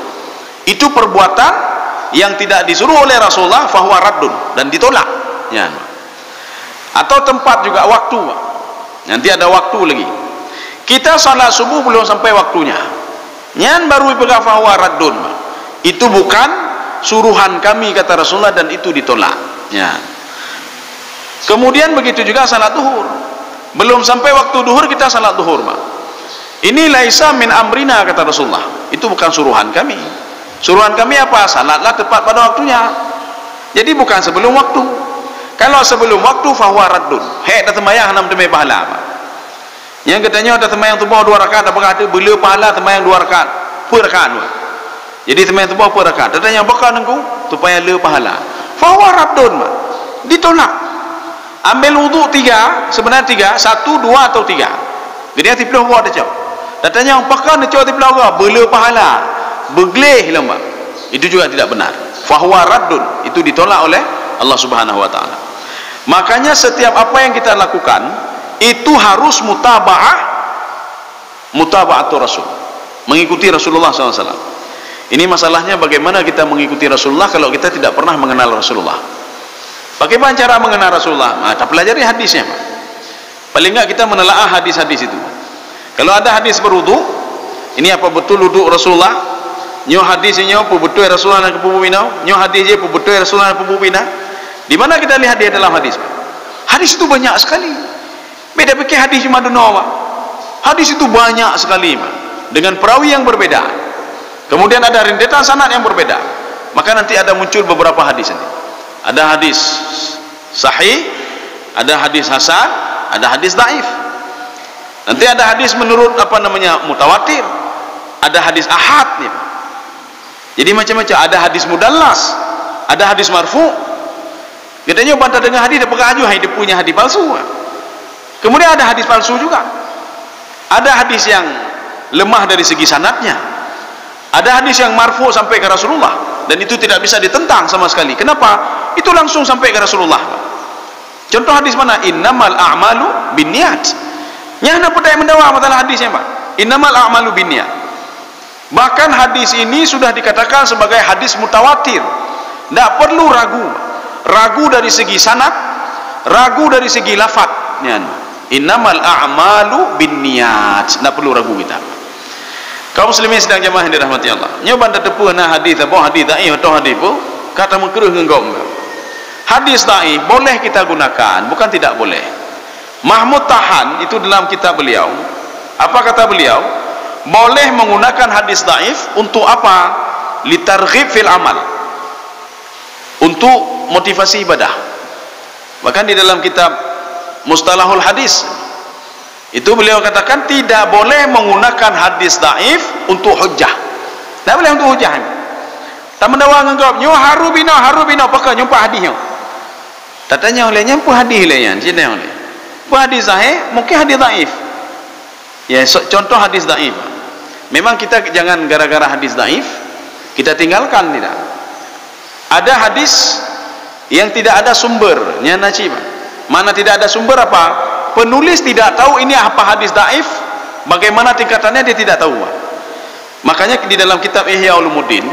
Itu perbuatan yang tidak disuruh oleh Rasulullah, fahuwa raddun, dan ditolak. Ya. Atau tempat juga, waktu. Nanti ada waktu lagi. Kita salat subuh belum sampai waktunya, nyan baru pegang fahuwa raddun. Itu bukan suruhan kami, kata Rasulullah, dan itu ditolak. Ya. Kemudian begitu juga salat duhur, belum sampai waktu duhur kita salat duhur. Ini laisa min amrina, kata Rasulullah. Itu bukan suruhan kami. Suruhan kami apa? Salatlah tepat pada waktunya. Jadi bukan sebelum waktu. Kalau sebelum waktu fahuwa raddun. Hei, dah temayang enam demi pahala. Yang katanya ada temayang tubuh 2 rakaat, apakah ada bela pahala temayang 2 rakaat? Per rakaat. Jadi temayang tubuh per rakaat. Katanya bakal nengku supaya le pahala. Fahuwa raddun. Ditolak. Ambil wudu 3, sebenarnya 3, 1, 2 atau 3. Jadi hati peluh buat dia. Katanya apakah nak cakap peluh buat bela pahala? Begleh lembak. Itu juga tidak benar. Fahuwa raddun. Itu ditolak oleh Allah Subhanahu wa taala. Makanya setiap apa yang kita lakukan itu harus mutaba'atul Rasul, mengikuti Rasulullah SAW. Ini masalahnya bagaimana kita mengikuti Rasulullah kalau kita tidak pernah mengenal Rasulullah. Bagaimana cara mengenal Rasulullah? Kita pelajari hadisnya. Paling enggak kita menelaah hadis-hadis itu. Kalau ada hadis berwudu, ini apa betul wudu Rasulullah? Nyo hadisnya apa betul Rasulullah nak pembubina? Nyo hadisnya apa betul Rasulullah nak pembubina? Di mana kita lihat dia dalam hadis? Hadis itu banyak sekali. Beda fikih hadis cuma dunia. Hadis itu banyak sekali dengan perawi yang berbeda. Kemudian ada rentetan sanad yang berbeda. Maka nanti ada muncul beberapa hadis nanti. Ada hadis sahih, ada hadis hasan, ada hadis dhaif. Nanti ada hadis menurut mutawatir, ada hadis ahad nih. Jadi macam-macam, ada hadis mudallas, ada hadis marfu. Katanya bantah dengan hadis dia pegang aja, dia punya hadis palsu. Kemudian ada hadis palsu juga. Ada hadis yang lemah dari segi sanadnya. Ada hadis yang marfu sampai ke Rasulullah, dan itu tidak bisa ditentang sama sekali. Kenapa? Itu langsung sampai ke Rasulullah. Contoh hadis mana? Innamal a'malu binniyat. Yang nak pedai mendawa masalah hadisnya, Pak. Innamal a'malu binniyat. Bahkan hadis ini sudah dikatakan sebagai hadis mutawatir. Tidak perlu ragu. Ragu dari segi sanad, ragu dari segi lafaz. Innamal a'malu binniyat. Tidak perlu ragu kita. Kaum muslimin sedang jemaah yang dirahmati Allah. Nyoba anda tepuh na hadis apa hadis dhaif atau hadis apa? Kata mengkeruh ngengkong. Hadis dhaif boleh kita gunakan, bukan tidak boleh. Mahmud Tahan itu dalam kitab beliau, apa kata beliau? Boleh menggunakan hadis dhaif untuk apa? Litarghib fil amal. Untuk motivasi ibadah. Bahkan di dalam kitab Mustalahul Hadis itu beliau katakan tidak boleh menggunakan hadis dhaif untuk hujjah. Tak boleh untuk hujjah. Tak mendawa nganggap nyo haru bina pakai nyumpa hadisnya. Tak tanya oleh nyampu hadis layan, cina oleh. Bu hadis sahih, mungkin hadis dhaif. Ya, contoh hadis dhaif. Memang kita jangan gara-gara hadis dhaif kita tinggalkan, tidak. Ada hadis yang tidak ada sumbernya najib. Mana tidak ada sumber apa? Penulis tidak tahu ini apa hadis dhaif, bagaimana tingkatannya dia tidak tahu. Makanya di dalam kitab Ihya Ulumuddin,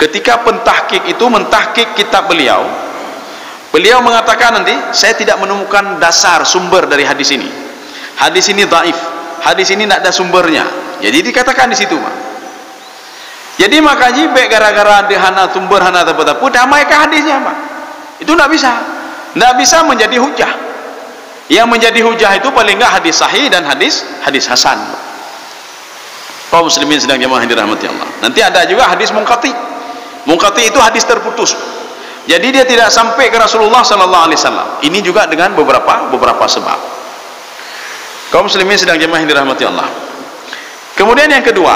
ketika pentahqiq itu mentahqiq kitab beliau, beliau mengatakan nanti saya tidak menemukan dasar sumber dari hadis ini. Hadis ini dhaif, hadis ini tidak ada sumbernya. Jadi dikatakan di situ, Pak. Jadi makanya baik gara-gara dia hana sumber hana apa-apa, damaikan hadisnya, Pak. Itu tidak bisa. Tidak bisa menjadi hujah. Yang menjadi hujah itu paling enggak hadis sahih dan hadis hasan. Kaum muslimin sedang jemaah yang dirahmati Allah. Nanti ada juga hadis munqati. Munqati itu hadis terputus. Jadi dia tidak sampai ke Rasulullah sallallahu alaihi wasallam. Ini juga dengan beberapa sebab. Kaum muslimin sedang jemaah yang dirahmati Allah. Kemudian yang kedua,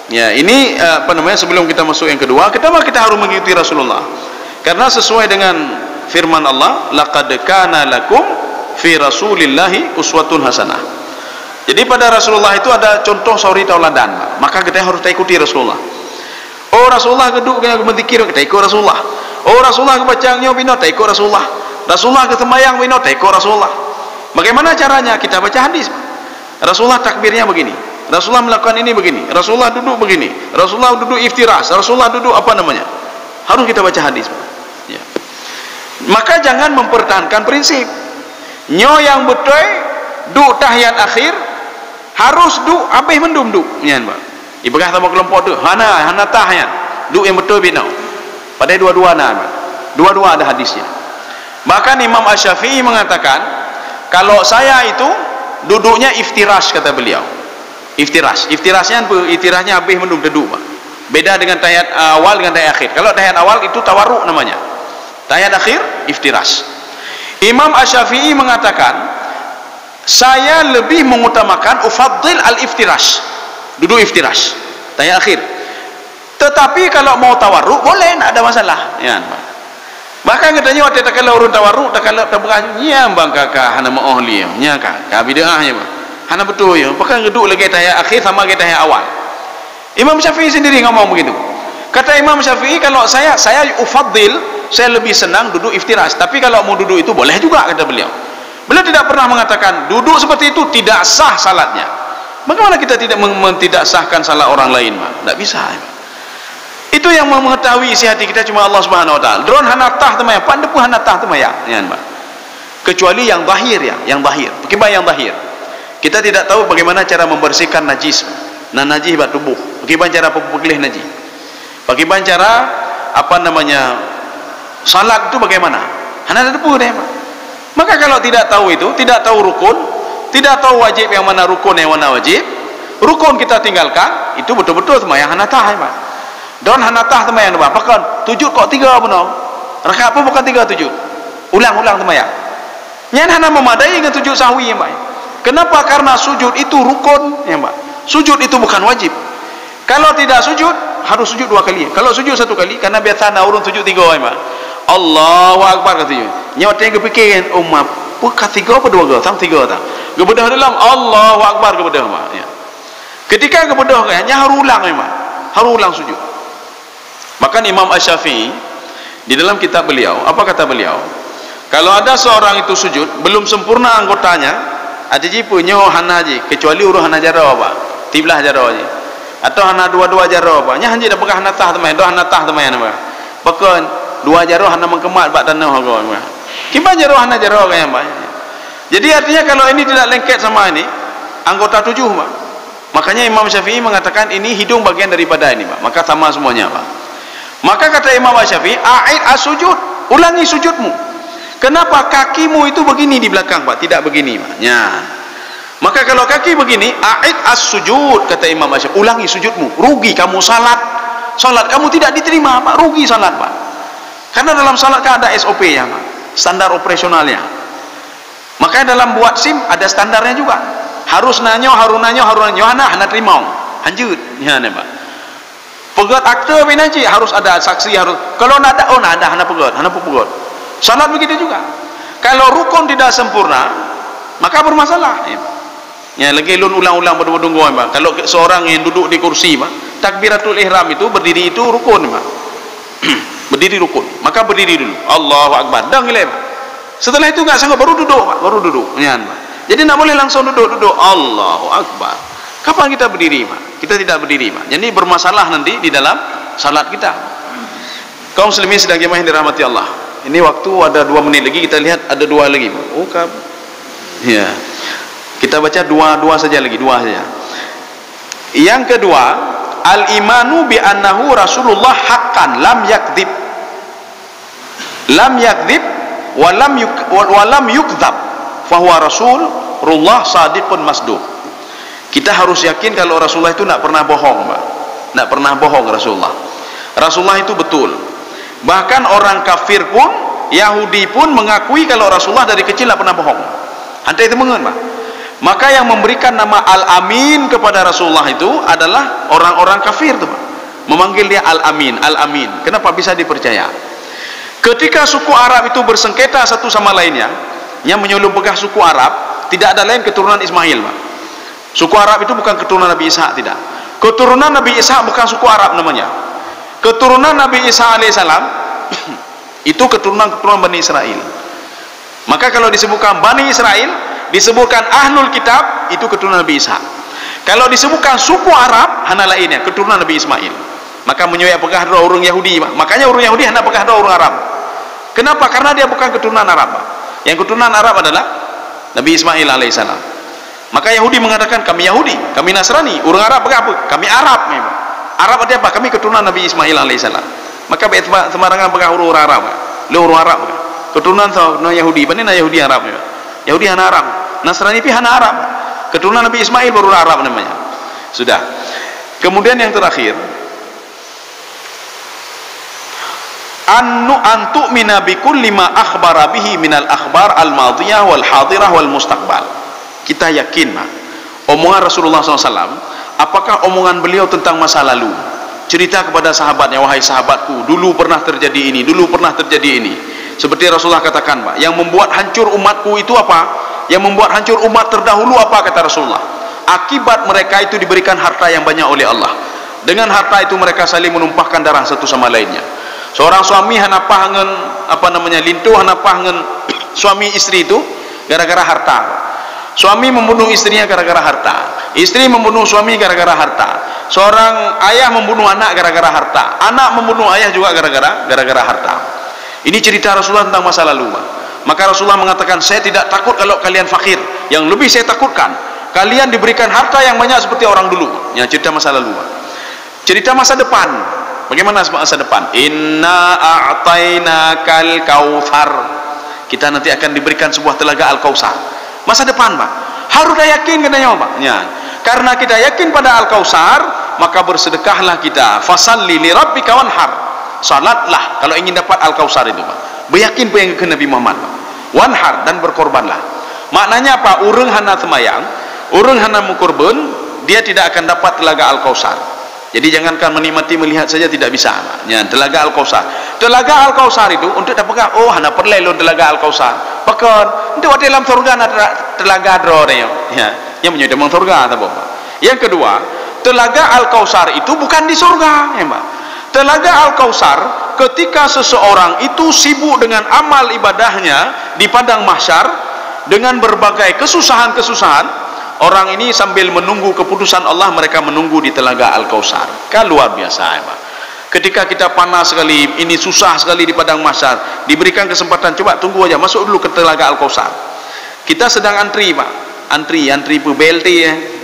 ya ini sebelum kita masuk yang kedua, kita harus mengikuti Rasulullah. Karena sesuai dengan firman Allah, laqad kana lakum fi rasulillahi uswatun hasanah. Jadi pada Rasulullah itu ada contoh suri tauladan, maka kita harus ikuti Rasulullah. Oh Rasulullah geduk dengan berzikir, kita ikut Rasulullah. Oh Rasulullah kebacanya bina, kita ikut Rasulullah. Rasulullah kesembayang bina, kita ikut Rasulullah. Bagaimana caranya? Kita baca hadis. Rasulullah takbirnya begini. Rasulullah melakukan ini begini, Rasulullah duduk begini, Rasulullah duduk iftiras, Rasulullah duduk apa namanya. Harus kita baca hadis. Ya. Maka jangan mempertahankan prinsip. Nyo yang betul duk tahiyat akhir harus duk habis mendum duk. Nyan Pak. Ibegah sama kelompok tu, hana tahiyat. Duk yang betul binau. Pada dua-dua Pak. Dua-dua ada hadisnya. Bahkan Imam Asy-Syafi'i mengatakan, kalau saya itu duduknya iftiras, kata beliau. Iftirasnya apa? Iftirasnya habis mendum duduk Pak. Beda dengan tahiyat awal dengan tahiyat akhir. Kalau tahiyat awal itu tawarruk namanya. Tahiyat akhir iftiras. Imam Asy-Syafi'i mengatakan, saya lebih mengutamakan ufaddil al-iftiras. Duduk iftiras, tahiyat akhir. Tetapi kalau mau tawarruk boleh, tak ada masalah. Ya, Pak. Bahkan katanya waktu tak kalau urun tawarruk, tak kalau tabarah, nya bang kakak hana mau ahli, nya kak bid'ahnya Pak. Hana betul ya. Bahkan duduk lagi tahiyat akhir sama lagi tahiyat awal. Imam Syafi'i sendiri ngomong begitu. Kata Imam Syafi'i, kalau saya ufaddil, saya lebih senang duduk iftiras. Tapi kalau mau duduk itu boleh juga, kata beliau. Beliau tidak pernah mengatakan duduk seperti itu tidak sah salatnya. Bagaimana kita tidak sahkan salat orang lain, Pak? Tidak bisa. Itu yang mengetahui isi hati kita cuma Allah Subhanahu Wa Taala. Drone hanatah temaya, pandai pun hanatah temaya, ya, Pak. Kecuali yang zahir ya, yang zahir. Bagaimana yang zahir? Kita tidak tahu bagaimana cara membersihkan najis. Nah, najis pada tubuh. Bagaimana cara pembelih najis? Bagaimana cara apa namanya salat itu bagaimana? Hanya ada debu deh, Pak. Maka kalau tidak tahu itu, tidak tahu rukun, tidak tahu wajib yang mana rukun yang mana wajib, rukun kita tinggalkan, itu betul-betul sembahyang hanatah, Pak. Dan hanatah sembahyang apa? Bahkan tujuh kok tiga apa no? Rakaat pun bukan tiga tujuh. Ulang-ulang sembahyang. Nyan hana memadai dengan tujuh sahwi, Pak. Kenapa? Karena sujud itu rukun, ya, Pak. Sujud itu bukan wajib. Kalau tidak sujud, harus sujud dua kali. Kalau sujud satu kali, karena biasa na urun sujud tiga, ya, Pak. Allahu Akbar katanya. Nyawa tengah kepikiran, umat, bukan tiga apa dua gak? Tiga tak? Kebedah dalam Allahu Akbar kebedah, Pak. Ya. Ketika kebedah kayaknya harus ulang, ya, Pak. Harus ulang sujud. Bahkan Imam Asy-Syafi'i di dalam kitab beliau, apa kata beliau? Kalau ada seorang itu sujud belum sempurna anggotanya, ada je punya hana je, kecuali urus hana jara, Pak. Tiblah jara je. Atau hana dua-dua jara, Pak. Nya hanya dak pegah hana tah temai, dah hana tah temai, Pak. Bahkan dua jara hana mengkemat bak tanah, Pak. Kiban jara hana jara kaya, Pak. Jadi artinya kalau ini tidak lengket sama ini, anggota tujuh, Pak. Makanya Imam Syafi'i mengatakan ini hidung bagian daripada ini, Pak. Maka sama semuanya, Pak. Maka kata Imam Syafi'i, a'id as-sujud, ulangi sujudmu. Kenapa kakimu itu begini di belakang, Pak? Tidak begini, Pak. Ya. Maka kalau kaki begini, a'id as-sujud, kata Imam Syafi'i, ulangi sujudmu. Rugi kamu salat. Salat kamu tidak diterima, Pak. Rugi salat, Pak. Karena dalam salat kan ada SOP ya, Pak. Standar operasionalnya. Makanya dalam buat SIM ada standarnya juga. Harus nanyo, hana terima. Lanjut. Ya, Pak. Pegat akte binaji harus ada saksi, harus. Kalau nak ada, hana pegat. Salat begitu juga. Kalau rukun tidak sempurna, maka bermasalah. Ya, lagi lun ulang-ulang berdua-dua, Pak. Kalau seorang yang duduk di kursi, Pak, takbiratul ihram itu berdiri itu rukun, Pak. Berdiri rukun. Maka berdiri dulu. Allahu Akbar. Dan gila, Pak. Setelah itu enggak sanggup baru duduk, Pak. Baru duduk. Ya, Pak. Jadi enggak boleh langsung duduk. Allahu Akbar. Kapan kita berdiri, Pak? Kita tidak berdiri, Pak. Jadi bermasalah nanti di dalam salat kita. Kaum muslimin sedang jemaah yang dirahmati Allah. Ini waktu ada 2 menit lagi, kita lihat ada 2 lagi, Pak. Oh, ya. Kita baca dua saja lagi, 2 saja. Yang kedua, al-imanu bi annahu Rasulullah haqqan lam yakdzib. Lam yakdzib wa lam yukdzab. Fa huwa Rasulullah shadiqun masduq. Kita harus yakin kalau Rasulullah itu tidak pernah bohong, Pak. Tidak pernah bohong Rasulullah. Rasulullah itu betul. Bahkan orang kafir pun, Yahudi pun mengakui kalau Rasulullah dari kecil tidak pernah bohong. Hantai itu mengen, Pak. Maka yang memberikan nama Al-Amin kepada Rasulullah itu adalah orang-orang kafir, Pak. Memanggil dia Al-Amin, Al-Amin. Kenapa bisa dipercaya? Ketika suku Arab itu bersengketa satu sama lainnya, yang menyelum begah suku Arab, tidak ada lain keturunan Ismail, Pak. Suku Arab itu bukan keturunan Nabi Isa, tidak. Keturunan Nabi Isa bukan suku Arab namanya. Keturunan Nabi Isa alaihissalam itu keturunan Bani Israel. Maka kalau disebutkan Bani Israel, disebutkan Ahlul Kitab, itu keturunan Nabi Isa. Kalau disebutkan suku Arab, hana lainnya keturunan Nabi Ismail. Maka menyuai pegah dua orang Yahudi. Makanya orang Yahudi hana pegah dua orang Arab. Kenapa? Karena dia bukan keturunan Arab. Yang keturunan Arab adalah Nabi Ismail alaihissalam. Maka Yahudi mengatakan kami Yahudi, kami Nasrani. Orang Arab pegah apa? Kami Arab memang. Arab artinya apa? Kami keturunan Nabi Ismail alaihissalam. Maka sembarangan pegah orang Arab. Le orang Arab. Keturunan Yahudi. Mana Yahudi Arab? Yahudi hana Arab. Nasrani pi hana Arab. Keturunan Nabi Ismail baru Arab namanya. Sudah. Kemudian yang terakhir, antu'mina bikulli ma akhbara bihi minal akhbar al-madiyah wal hadirah wal mustaqbal. Kita yakin omongan Rasulullah SAW, apakah omongan beliau tentang masa lalu, cerita kepada sahabatnya, wahai sahabatku, dulu pernah terjadi ini, dulu pernah terjadi ini. Seperti Rasulullah katakan, Pak, yang membuat hancur umatku itu apa? Yang membuat hancur umat terdahulu apa, kata Rasulullah? Akibat mereka itu diberikan harta yang banyak oleh Allah. Dengan harta itu mereka saling menumpahkan darah satu sama lainnya. Seorang suami hanapah ngen lintuh hanapah ngen suami istri itu gara-gara harta. Suami membunuh istrinya gara-gara harta. Istri membunuh suami gara-gara harta. Seorang ayah membunuh anak gara-gara harta. Anak membunuh ayah juga gara-gara harta. Ini cerita Rasulullah tentang masa lalu. Maka Rasulullah mengatakan, saya tidak takut kalau kalian fakir. Yang lebih saya takutkan, kalian diberikan harta yang banyak seperti orang dulu. Yang cerita masa lalu. Cerita masa depan, bagaimana masa depan? Inna a'tainakal kautsar. Kita nanti akan diberikan sebuah telaga Al-Kautsar. Masa depan, Pak. Harus dah yakin katanya, Pak. Ya. Karena kita yakin pada Al-Kautsar, maka bersedekahlah kita. Fasalli li rabbika wanhar. Salatlah kalau ingin dapat Al-Kautsar itu, Pak. Beryakin apa yang ke Nabi Muhammad, Pak. Wanhar, dan berkorbanlah. Maknanya apa? Urang hana semayang, urang hana mukorban, dia tidak akan dapat telaga Al-Kautsar. Jadi jangankan menikmati, melihat saja tidak bisa. Ya, telaga Al-Kautsar. Telaga Al-Kautsar itu untuk dapat, oh hana perlai lon telaga Al-Kautsar. Pakon, untuk dalam surga ada telaga dro dia. Ya, yang menyudah dalam surga atau apa. Yang kedua, telaga Al-Kautsar itu bukan di surga, ya, Pak. Telaga Al-Kautsar ketika seseorang itu sibuk dengan amal ibadahnya di padang mahsyar dengan berbagai kesusahan-kesusahan, orang ini sambil menunggu keputusan Allah, mereka menunggu di telaga Al-Kautsar. Kan luar biasa, ya, Pak. Ketika kita panas sekali, ini susah sekali di padang mahsyar, diberikan kesempatan, coba tunggu aja, masuk dulu ke telaga Al-Kautsar. Kita sedang antri, Pak. Antri per BLT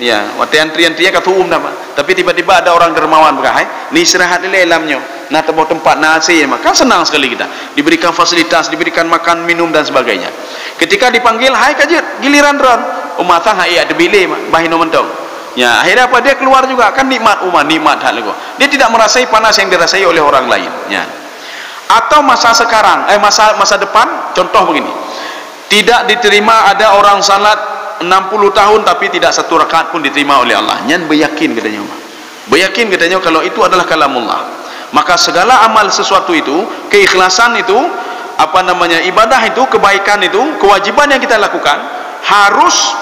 ya. Waktu antri-antrinya kata dah, Pak. Tapi tiba-tiba ada orang dermawan berkah, ni istirahat di dalamnya. Nah, tempat nasi, maka senang sekali kita. Diberikan fasilitas, diberikan makan, minum dan sebagainya. Ketika dipanggil, hai kajet, giliran ron. Umat hai ada bilih, bahino mentong. Ya, akhirnya apa? Dia keluar juga, kan nikmat nikmat hal itu. Dia tidak merasai panas yang dirasai oleh orang lain, ya. Atau masa sekarang, masa depan, contoh begini. Tidak diterima ada orang salat 60 tahun tapi tidak satu rakaat pun diterima oleh Allah. Nyan beryakin katanya, beryakin katanya kalau itu adalah kalamullah. Maka segala amal sesuatu itu, keikhlasan itu, ibadah itu, kebaikan itu, kewajiban yang kita lakukan harus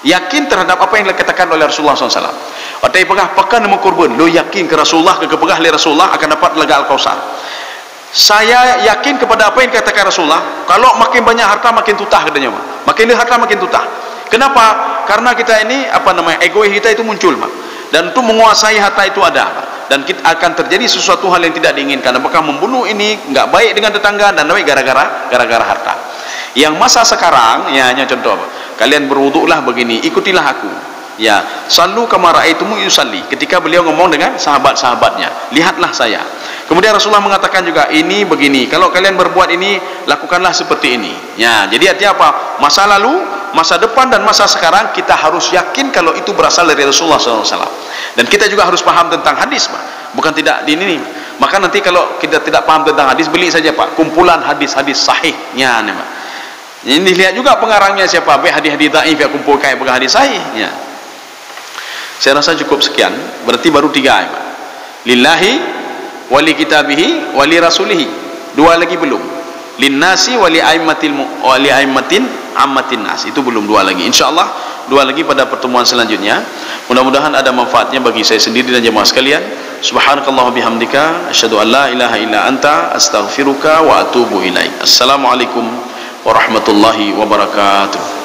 yakin terhadap apa yang dikatakan oleh Rasulullah SAW. Waktu pegah pekan nama kurban, lo yakin ke Rasulullah, ke pegah oleh Rasulullah akan dapat telaga Al-Kautsar. Saya yakin kepada apa yang dikatakan Rasulullah, kalau makin banyak harta makin tutah katanya, makin harta makin tutah. Kenapa? Karena kita ini egois kita itu muncul, Pak. Dan untuk menguasai harta itu ada, Pak. Dan kita akan terjadi sesuatu hal yang tidak diinginkan. Apakah membunuh ini enggak baik dengan tetangga dan baik gara-gara harta. Yang masa sekarang, ya hanya contoh, Pak. Kalian berwuduklah begini, ikutilah aku. Ya, sallu kama ra'aitumu yusalli. Ketika beliau ngomong dengan sahabat-sahabatnya, lihatlah saya. Kemudian Rasulullah mengatakan juga, ini begini, kalau kalian berbuat ini, lakukanlah seperti ini. Ya, jadi artinya apa? Masa lalu, masa depan dan masa sekarang kita harus yakin kalau itu berasal dari Rasulullah SAW. Dan kita juga harus paham tentang hadis, Pak. Bukan tidak di ini. Maka nanti kalau kita tidak paham tentang hadis, beli saja, Pak, kumpulan hadis-hadis sahih. Ya, nih, Pak. Ini lihat juga pengarangnya siapa? Hadis-hadis dhaif yang kumpul kayak hadis sahih. Ya. Saya rasa cukup sekian. Berarti baru 3, Pak. Lillahi wali kitabihi wali rasulihi. 2 lagi belum. Linnasi wali aimmatin ammatin nas. Itu belum 2 lagi. Insyaallah 2 lagi pada pertemuan selanjutnya. Mudah-mudahan ada manfaatnya bagi saya sendiri dan jemaah sekalian. Subhanakallah bihamdika asyhadu an la ilaha illa anta astaghfiruka wa atubu ilaik. Assalamualaikum warahmatullahi wabarakatuh.